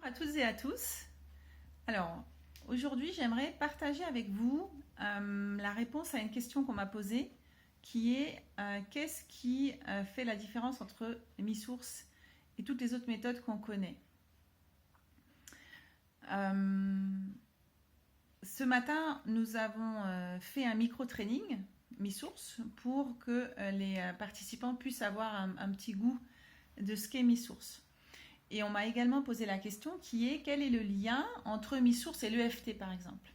À toutes et à tous. Alors, aujourd'hui, j'aimerais partager avec vous la réponse à une question qu'on m'a posée, qui est qu'est-ce qui fait la différence entre Mi-Source et toutes les autres méthodes qu'on connaît. Ce matin, nous avons fait un micro-training Mi-Source pour que les participants puissent avoir un petit goût de ce qu'est Mi-Source. Et on m'a également posé la question qui est quel est le lien entre Mi-Source et l'EFT par exemple.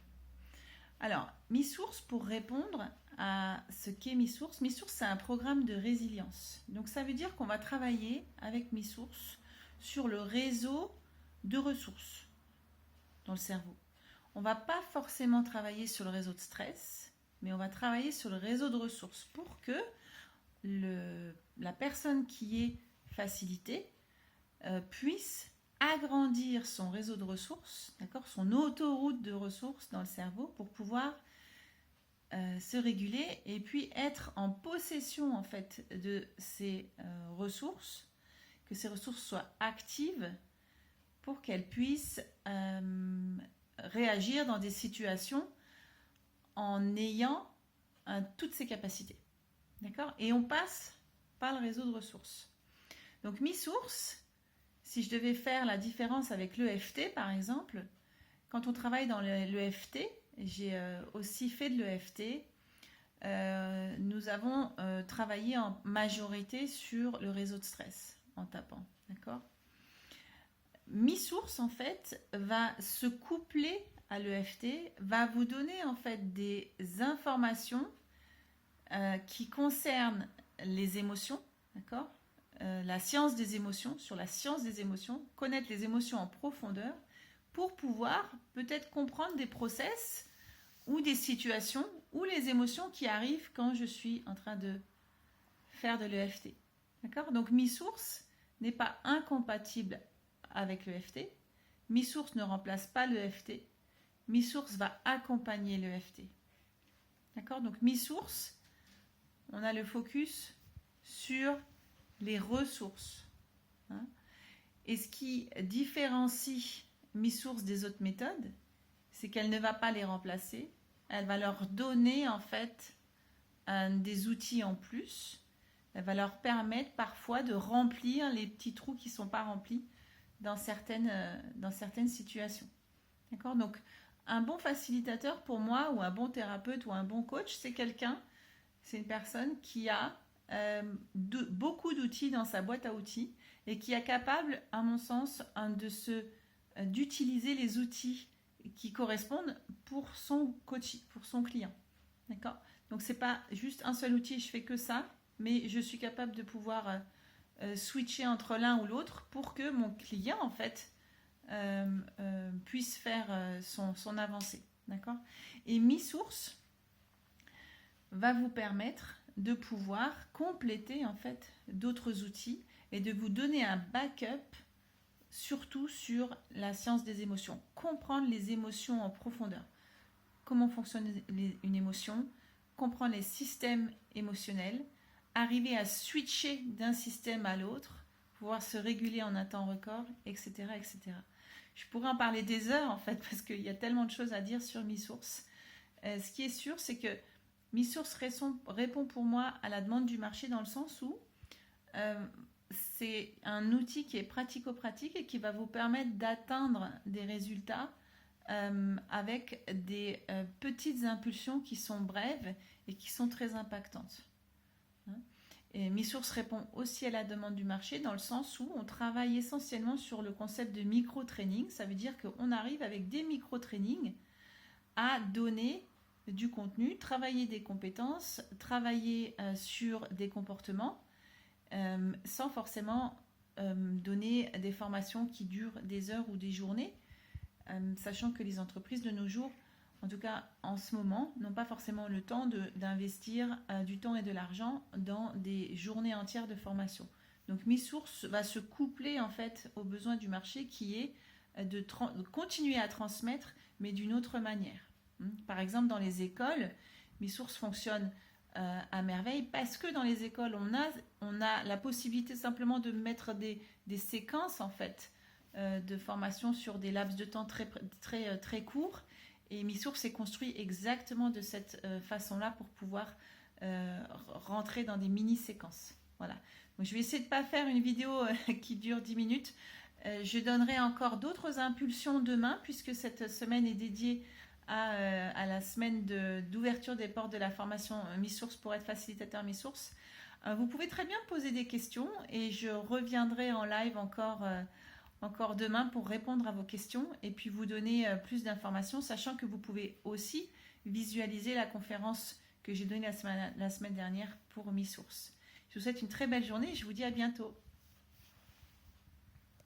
Alors, Mi-Source, pour répondre à ce qu'est Mi-Source, Mi-Source c'est un programme de résilience. Donc ça veut dire qu'on va travailler avec Mi-Source sur le réseau de ressources dans le cerveau. On ne va pas forcément travailler sur le réseau de stress, mais on va travailler sur le réseau de ressources pour que la personne qui est facilitée puisse agrandir son réseau de ressources, d'accord, son autoroute de ressources dans le cerveau pour pouvoir se réguler et puis être en possession en fait de ces ressources, que ces ressources soient actives pour qu'elles puissent réagir dans des situations en ayant toutes ces capacités, d'accord. Et on passe par le réseau de ressources. Donc Mi-Source, si je devais faire la différence avec l'EFT par exemple, quand on travaille dans l'EFT, j'ai aussi fait de l'EFT, nous avons travaillé en majorité sur le réseau de stress en tapant, d'accord. Mi-Source en fait va se coupler à l'EFT, va vous donner en fait des informations qui concernent les émotions, d'accord, la science des émotions, sur la science des émotions, connaître les émotions en profondeur pour pouvoir peut-être comprendre des process ou des situations ou les émotions qui arrivent quand je suis en train de faire de l'EFT. D'accord. Donc Mi-Source n'est pas incompatible avec l'EFT. Mi-Source ne remplace pas l'EFT. Mi-Source va accompagner l'EFT. D'accord. Donc Mi-Source, on a le focus sur les ressources. Et ce qui différencie Mi-Source des autres méthodes, c'est qu'elle ne va pas les remplacer, elle va leur donner en fait des outils en plus, elle va leur permettre parfois de remplir les petits trous qui ne sont pas remplis dans certaines situations. D'accord. Donc un bon facilitateur pour moi, ou un bon thérapeute ou un bon coach, c'est une personne qui a beaucoup d'outils dans sa boîte à outils et qui est capable, à mon sens, d'utiliser les outils qui correspondent pour son coach, pour son client. D'accord. Donc c'est pas juste un seul outil, je fais que ça, mais je suis capable de pouvoir switcher entre l'un ou l'autre pour que mon client en fait puisse faire son avancée. D'accord. Et Mi-Source va vous permettre de pouvoir compléter en fait d'autres outils et de vous donner un backup surtout sur la science des émotions, comprendre les émotions en profondeur, comment fonctionne une émotion, comprendre les systèmes émotionnels, arriver à switcher d'un système à l'autre, pouvoir se réguler en un temps record, etc., etc. Je pourrais en parler des heures en fait parce qu'il y a tellement de choses à dire sur Mi-Source. Ce qui est sûr, c'est que Mi-Source répond pour moi à la demande du marché dans le sens où c'est un outil qui est pratico-pratique et qui va vous permettre d'atteindre des résultats avec des petites impulsions qui sont brèves et qui sont très impactantes. Et Mi-Source répond aussi à la demande du marché dans le sens où on travaille essentiellement sur le concept de micro-training. Ça veut dire qu'on arrive avec des micro-trainings à donner du contenu, travailler des compétences, travailler sur des comportements sans forcément donner des formations qui durent des heures ou des journées, sachant que les entreprises de nos jours, en tout cas en ce moment, n'ont pas forcément le temps d'investir du temps et de l'argent dans des journées entières de formation. Donc Mi-Source va se coupler en fait aux besoins du marché qui est de continuer à transmettre mais d'une autre manière. Par exemple, dans les écoles, Mi-Source fonctionne à merveille parce que dans les écoles, on a la possibilité simplement de mettre des séquences en fait de formation sur des laps de temps très courts. Et Mi-Source est construit exactement de cette façon-là pour pouvoir rentrer dans des mini-séquences. Voilà. Donc, je vais essayer de ne pas faire une vidéo qui dure 10 minutes. Je donnerai encore d'autres impulsions demain, puisque cette semaine est dédiée à la semaine d'ouverture des portes de la formation Mi-Source pour être facilitateur Mi-Source. Vous pouvez très bien poser des questions et je reviendrai en live encore demain pour répondre à vos questions et puis vous donner plus d'informations, sachant que vous pouvez aussi visualiser la conférence que j'ai donnée la semaine dernière pour Mi-Source. Je vous souhaite une très belle journée et je vous dis à bientôt.